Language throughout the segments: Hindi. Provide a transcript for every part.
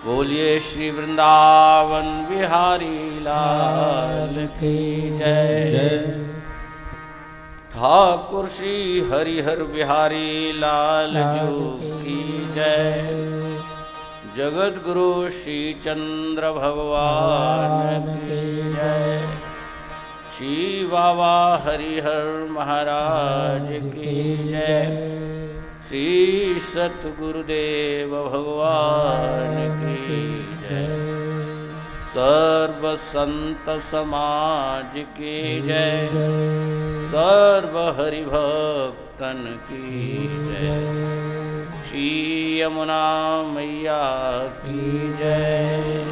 बोलिए श्री वृंदावन बिहारी लाल की जय। जय। ठाकुर श्री हरिहर बिहारी लाल जी की जय। जगत गुरु श्री चंद्र भगवान की जय। श्री बाबा हरिहर महाराज की जय। श्री सतगुरुदेव भगवान की जय। सर्व संत समाज की जय। सर्व हरिभक्तन की जय। श्री यमुना मैया की जय।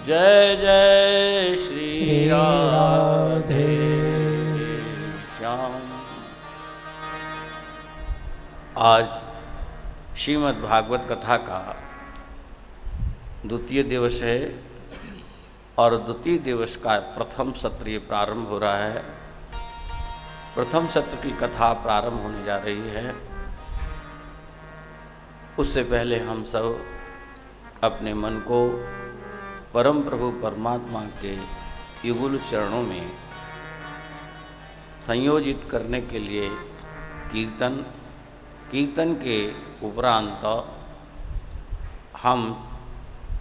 जय जय श्री राधे श्याम। आज श्रीमद् भागवत कथा का द्वितीय दिवस है और द्वितीय दिवस का प्रथम सत्र ये प्रारंभ हो रहा है। प्रथम सत्र की कथा प्रारंभ होने जा रही है। उससे पहले हम सब अपने मन को परम प्रभु परमात्मा के युगल चरणों में संयोजित करने के लिए कीर्तन के उपरांत हम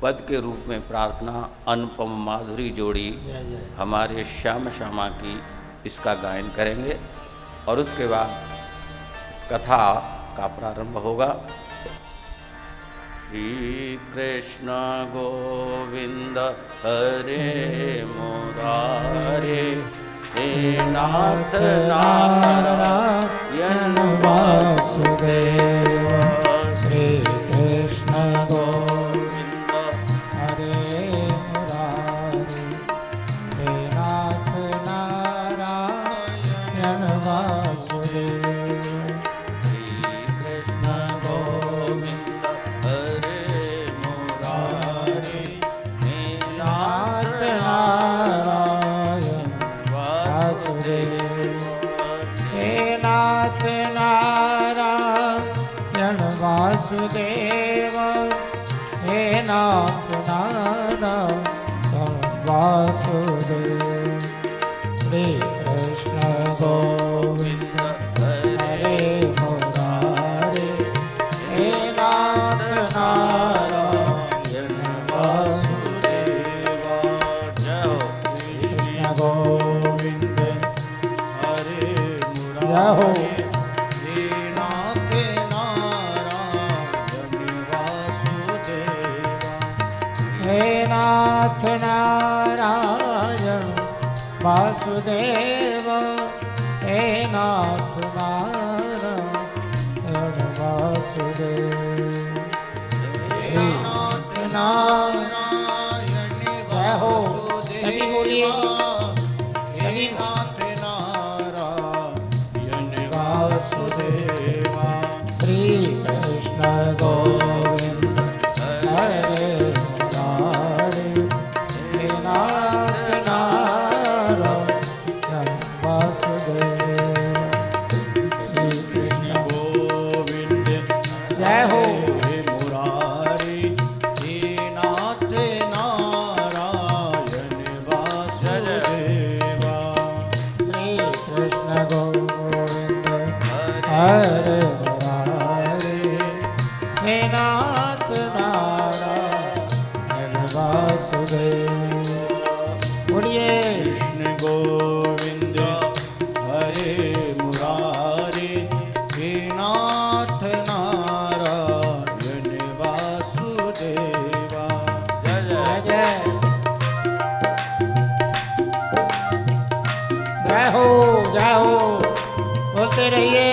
पद के रूप में प्रार्थना अनुपम माधुरी जोड़ी हमारे श्याम श्यामा की इसका गायन करेंगे और उसके बाद कथा का प्रारंभ होगा। श्री कृष्ण गोविंद हरे मुरारे हे नाथ नारायण वासुदेव। श्री कृष्ण गोविंद हरे मुरारे हे नाथ नारायण वासुदेव। श्री कृष्ण गोविंद हरे मुरारे हे नाथ नारायण वासुदेव। हे नाथ नारायण वासुदेव। हे नाथ नारायण वासुदेव। श्री कृष्ण गोविंद हरे मुरारे हे नाथ नारायण वासुदेव। जय हो। कृष्ण गोविंद हरे जय हो। हे नाथ नारायण वासुदेवा। हे नाथ नारायण वासुदेव हे नाथ नारायण वासुदेव हे नाथ नारायण जय हो सभी बोलिए सभी नाथ नारायण वासुदेवा श्री कृष्ण गोविंद हरे मुरारे हे नाथ नारायण वासुदेव श्री कृष्ण गोविंद जय हो हे मुरारी हे नाथ नारायण वासुदेवा श्री कृष्ण गोविंद हरे मुरारे हे नाथ नारायण वासुदेव बोलिए कृष्ण गोविंद हरे मुरारी हे नाथ नारायण वासुदेवा जय जय जय जय जय हो बोलते रहिए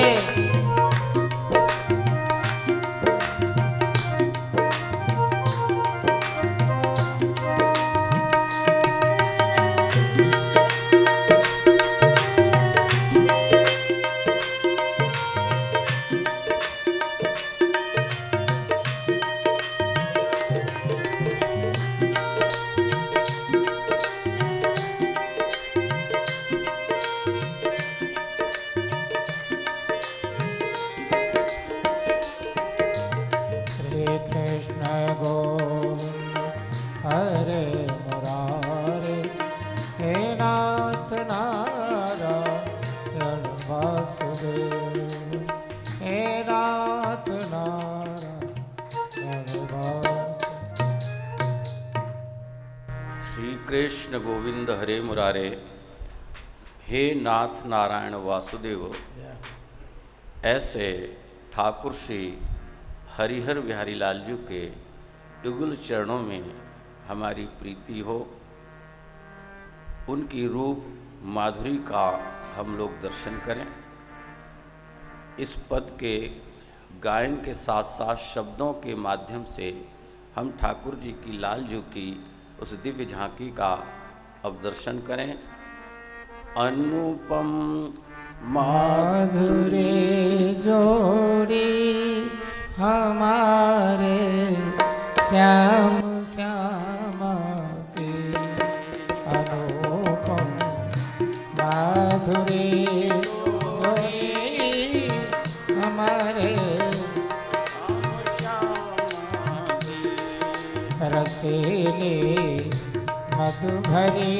श्री कृष्ण गोविंद हरे मुरारे हे नाथ नारायण वासुदेव हे नाथ नारायण वासुदेव श्री कृष्ण गोविंद हरे मुरारे हे नाथ नारायण वासुदेव। ऐसे ठाकुर श्री हरिहर बिहारी लाल जी के युगल चरणों में हमारी प्रीति हो, उनकी रूप माधुरी का हम लोग दर्शन करें। इस पद के गायन के साथ साथ शब्दों के माध्यम से हम ठाकुर जी की लाल जी की उस दिव्य झांकी का अब दर्शन करें। अनुपम माधुरी जोड़ी हमारे श्याम श्यामा की अनुपम माधुरी जोड़ी हमारे रसीली मधुभरी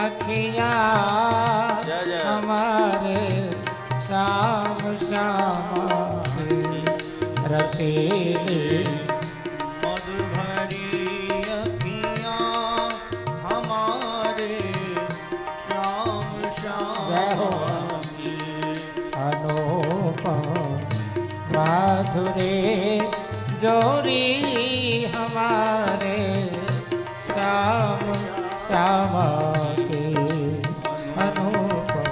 अखियाँ जय जय। हमारे श्याम श्यामा की रसीली मधुभरी अखियाँ हमारे श्याम जय हो। श्याम की अनुपम माधुरी जोड़ी हमारे श्याम श्यामा की अनुपम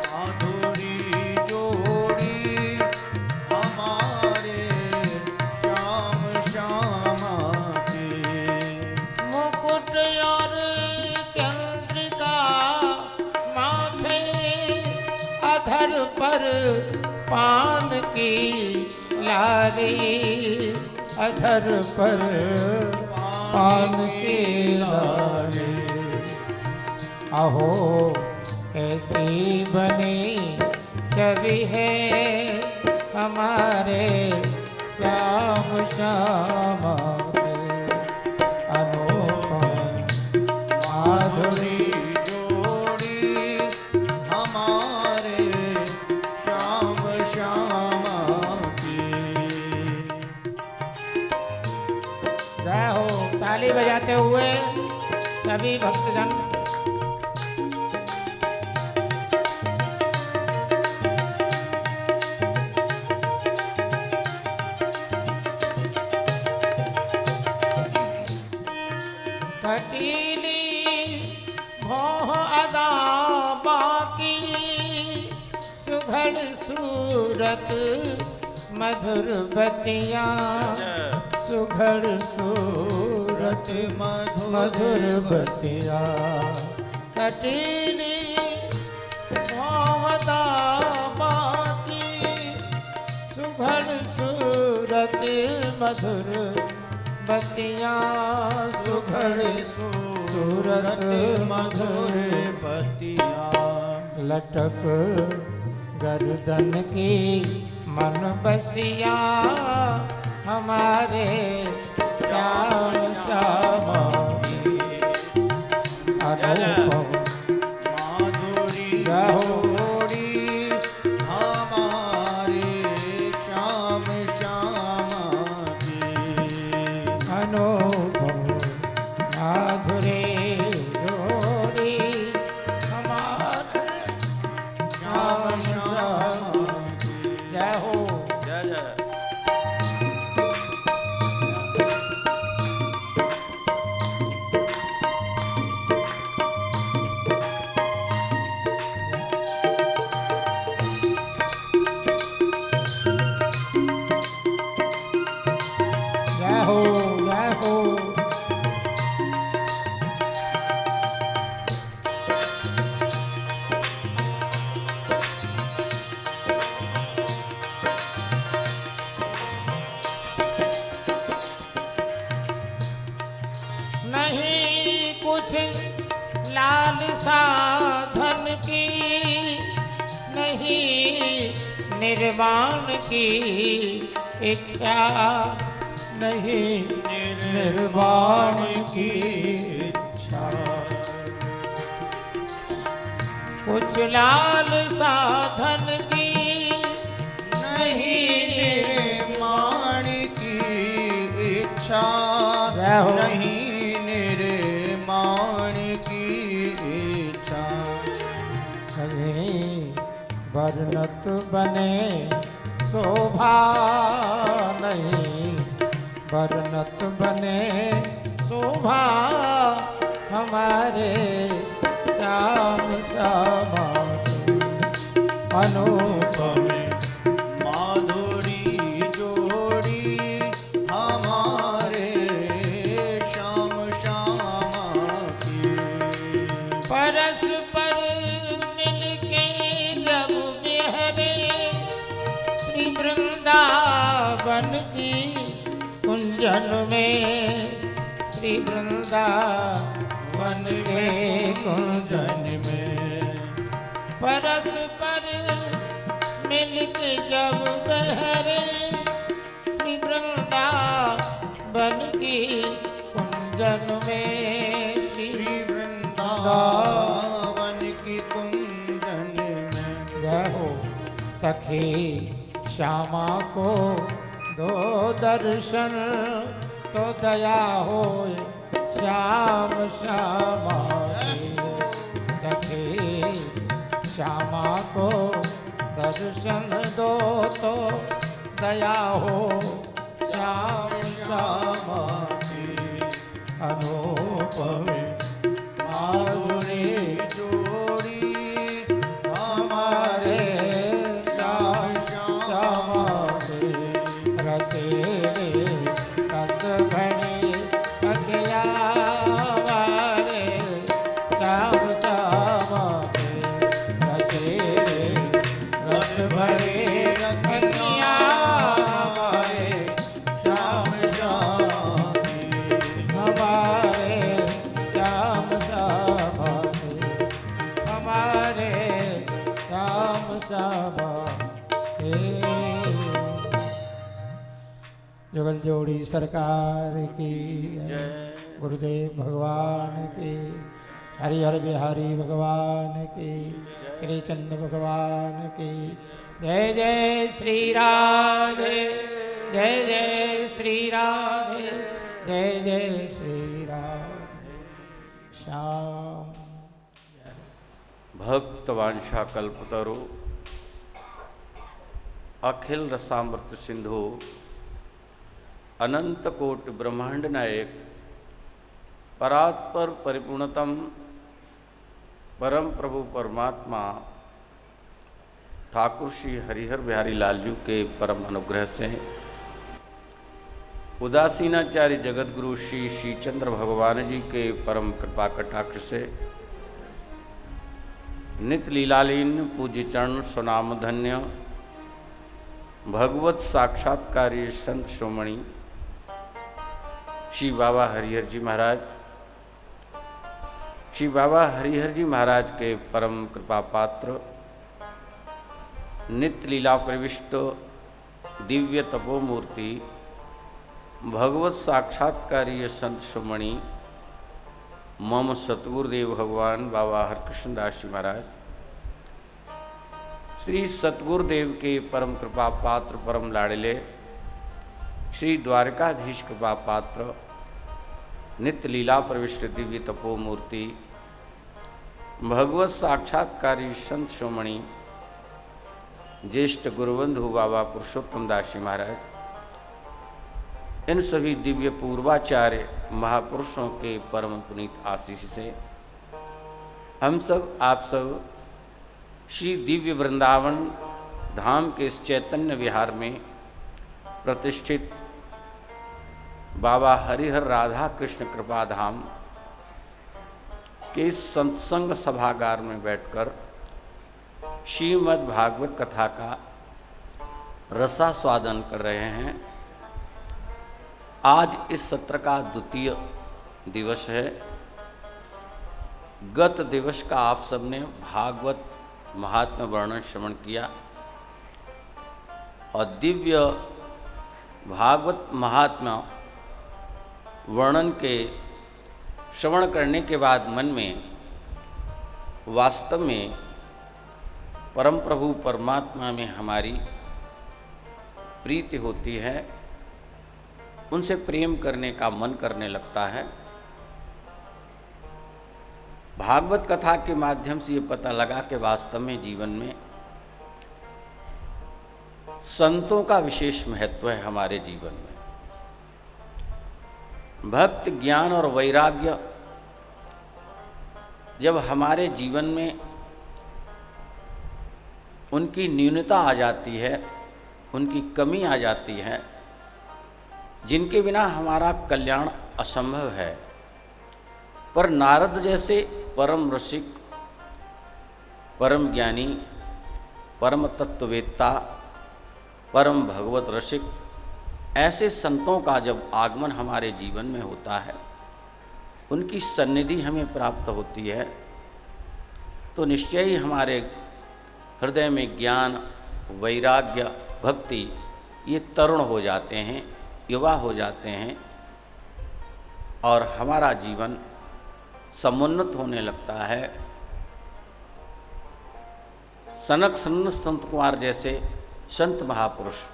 माधुरी जोड़ी हमारे श्याम श्यामा की मुकुट और चंद्रिका माथे अधर पर पान की लारी अधर पर पान की लारी अहो कैसी बनी छवि है हमारे श्याम श्यामा के अनुपम माधुरी जोड़ी हमारे श्याम श्यामा की जय हो। ताली बजाते हुए सभी भक्तजन कटीली भोह सूरत मधुर बतिया सुघड़ सूरत मधुर बतिया कटीली मोहदा बाकी सुघड़ सूरत मधुर बतिया सुघड़ सूरत मधुर बतिया लटक गर्दन की मन बसिया हमारे श्याम श्यामा अनुपम माधुरी गाओ। जोड़ी हमारे श्याम श्यामा की अनुपम माधुरी जोड़ी हमारे श्याम श्यामा की जय हो। जय जय। जय हो जय हो। नहीं कुछ लाल साधन की नहीं निर्वाण की इच्छा नहीं निर्वाण की इच्छा कुछ लाल साधन की नहीं निर्माण की इच्छा जय हो। नहीं निर्माण की इच्छा कहीं वर्णत बने शोभा नहीं वर्णत बने शोभा हमारे श्याम श्यामा अनुपम माधुरी जोड़ी हमारे श्याम श्यामा की परस्पर मिलके जब बिहरे श्री वृंदावन की कुंजन में श्री वृंदावन के कुंजन में परस्पर मिलके जब बहरे श्री वृंदावन की कुंजन में श्री श्री वृंदावन की कुंजन में जय हो। सखी श्यामा को दो दर्शन तो दया हो श्याम श्यामा की सखी श्यामा को दर्शन दो तो दया हो श्याम श्यामा की अनुपम माधुरी जोड़ी हमारे श्याम श्यामा के रसीले रस भरे अखिया हमारे श्याम श्यामा के रसीले रस भरे अखिया हमारे श्याम श्यामा हमारे श्याम श्यामा हमारे श्याम श्यामा जुगल जोड़ी सरकार की जय। गुरुदेव भगवान की हरिहर बिहारी भगवान की श्री चंद्र भगवान की जय जय श्री राधे जय जय श्री राधे जय जय श्री राधे श्याम। भक्तवांछा कल्पतरु अखिल रसामृत सिंधु अनंत कोटि ब्रह्मांड नायक परात्पर परिपूर्णतम परम प्रभु परमात्मा ठाकुर श्री हरिहर बिहारी लालजू के परम अनुग्रह से उदासीनाचार्य जगतगुरु श्री श्रीचंद्र भगवान जी के परम कृपा कटाक्ष से नित लीलालीन पूज्य चरण सुनाम धन्य भगवत साक्षात्कारी संत श्रोमणी श्री बाबा हरिहर जी महाराज, श्री बाबा हरिहर जी महाराज के परम कृपा पात्र नित्य लीला प्रविष्ट दिव्य तपोमूर्ति भगवत साक्षात्कारी संत श्रोमणी मम सतगुरुदेव भगवान बाबा हरकृष्ण दास जी महाराज, श्री सतगुरुदेव के परम कृपा पात्र परम लाडले श्री द्वारकाधीश कृपा पात्र नित्य लीला प्रविष्ट दिव्य तपोमूर्ति भगवत साक्षात्कारी संत श्रोमणी ज्येष्ठ गुरुबंधु बाबा पुरुषोत्तम दास जी महाराज, इन सभी दिव्य पूर्वाचार्य महापुरुषों के परम पुनीत आशीष से हम सब आप सब श्री दिव्य वृंदावन धाम के इस चैतन्य विहार में प्रतिष्ठित बाबा हरिहर राधा कृष्ण कृपा धाम के इस सत्संग सभागार में बैठकर श्रीमद् भागवत कथा का रसास्वादन कर रहे हैं। आज इस सत्र का द्वितीय दिवस है। गत दिवस का आप सबने भागवत महात्म्य वर्णन श्रवण किया और दिव्य भागवत महात्म्य वर्णन के श्रवण करने के बाद मन में वास्तव में परम प्रभु परमात्मा में हमारी प्रीति होती है, उनसे प्रेम करने का मन करने लगता है। भागवत कथा के माध्यम से ये पता लगा कि वास्तव में जीवन में संतों का विशेष महत्व है। हमारे जीवन में भक्ति ज्ञान और वैराग्य जब हमारे जीवन में उनकी न्यूनता आ जाती है, उनकी कमी आ जाती है, जिनके बिना हमारा कल्याण असंभव है, पर नारद जैसे परम रसिक, परम ज्ञानी, परम तत्ववेत्ता, परम भगवत रसिक ऐसे संतों का जब आगमन हमारे जीवन में होता है, उनकी सन्निधि हमें प्राप्त होती है, तो निश्चय ही हमारे हृदय में ज्ञान वैराग्य भक्ति ये तरुण हो जाते हैं, युवा हो जाते हैं और हमारा जीवन समुन्नत होने लगता है। सनक सन्नत संत कुमार जैसे संत महापुरुष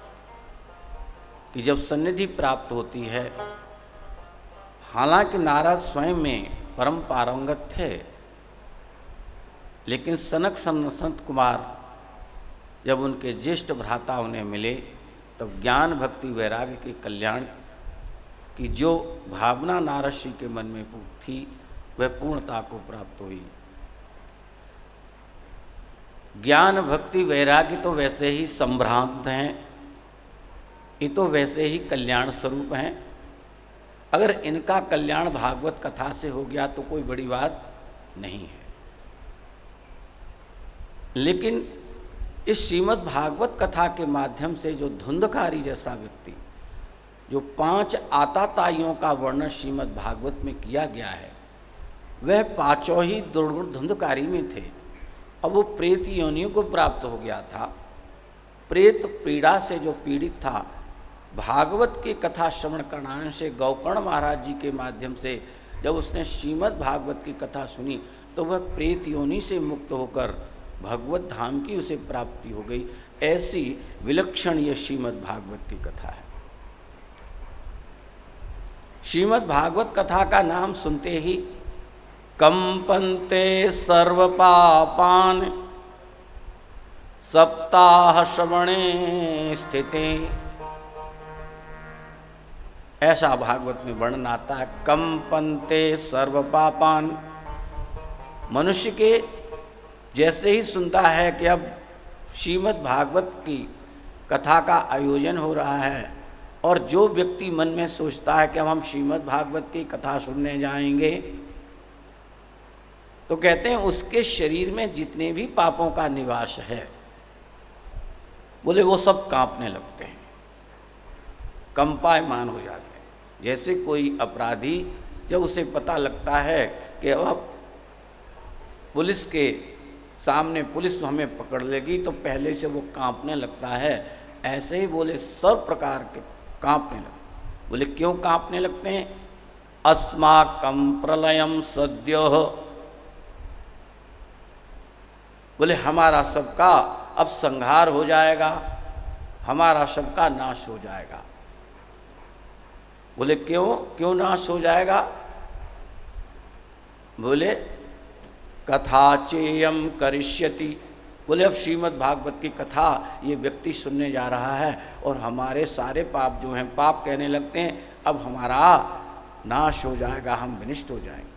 की जब सन्निधि प्राप्त होती है, हालांकि नारद स्वयं में परम पारंगत थे, लेकिन सनक सन्नत संत कुमार जब उनके ज्येष्ठ भ्राता उन्हें मिले, तब ज्ञान भक्ति वैराग्य के कल्याण की जो भावना नारद ऋषि के मन में थी वह पूर्णता को प्राप्त हुई। ज्ञान भक्ति वैराग्य तो वैसे ही संभ्रांत हैं, ये तो वैसे ही कल्याण स्वरूप हैं। अगर इनका कल्याण भागवत कथा से हो गया तो कोई बड़ी बात नहीं है, लेकिन इस श्रीमद् भागवत कथा के माध्यम से जो धुंधकारी जैसा व्यक्ति, जो 5 आताताइयों का वर्णन श्रीमद् भागवत में किया गया है, वह 5 ही दुर्गुण धुंधकारी में थे। अब वो प्रेत योनियों को प्राप्त हो गया था। प्रेत पीड़ा से जो पीड़ित था, भागवत की कथा श्रवण कराने से गौकर्ण महाराज जी के माध्यम से जब उसने श्रीमद् भागवत की कथा सुनी, तो वह प्रेत योनि से मुक्त होकर भगवत धाम की उसे प्राप्ति हो गई। ऐसी विलक्षण ये श्रीमद् भागवत की कथा है। श्रीमद् भागवत कथा का नाम सुनते ही कंपन्ते सर्व पापान सप्ताह श्रवणे स्थिते, ऐसा भागवत में वर्णन आता है। कंपन्ते सर्व पापान, मनुष्य के जैसे ही सुनता है कि अब श्रीमद् भागवत की कथा का आयोजन हो रहा है और जो व्यक्ति मन में सोचता है कि अब हम श्रीमद् भागवत की कथा सुनने जाएंगे, तो कहते हैं उसके शरीर में जितने भी पापों का निवास है, बोले वो सब कांपने लगते हैं, कंपायमान हो जाते हैं। जैसे कोई अपराधी जब उसे पता लगता है कि अब पुलिस के सामने पुलिस हमें पकड़ लेगी, तो पहले से वो कांपने लगता है, ऐसे ही बोले सब प्रकार के कांपने लगते। बोले क्यों कांपने लगते हैं? अस्माकं प्रलयम सद्यो, बोले हमारा सबका अब संहार हो जाएगा, हमारा सबका नाश हो जाएगा। बोले क्यों नाश हो जाएगा? बोले कथा चेयम करिष्यति, बोले अब श्रीमद् भागवत की कथा ये व्यक्ति सुनने जा रहा है और हमारे सारे पाप जो हैं, पाप कहने लगते हैं, अब हमारा नाश हो जाएगा, हम विनिष्ट हो जाएंगे।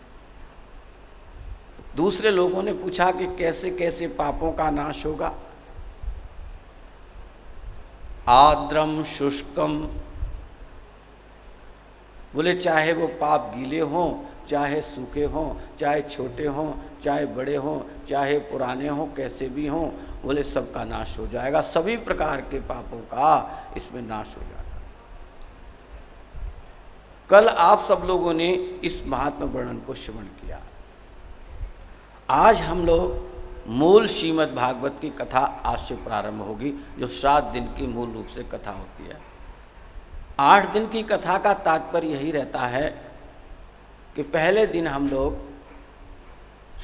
दूसरे लोगों ने पूछा कि कैसे कैसे पापों का नाश होगा? आर्द्रम शुष्कम, बोले चाहे वो पाप गीले हों, चाहे सूखे हों, चाहे छोटे हों, चाहे बड़े हों, चाहे पुराने हों, कैसे भी हों, बोले सबका नाश हो जाएगा। सभी प्रकार के पापों का इसमें नाश हो जाएगा। कल आप सब लोगों ने इस महात्मा वर्णन को श्रवण किया। आज हम लोग मूल श्रीमद् भागवत की कथा आज से प्रारंभ होगी, जो 7 दिन की मूल रूप से कथा होती है। 8 दिन की कथा का तात्पर्य यही रहता है कि पहले दिन हम लोग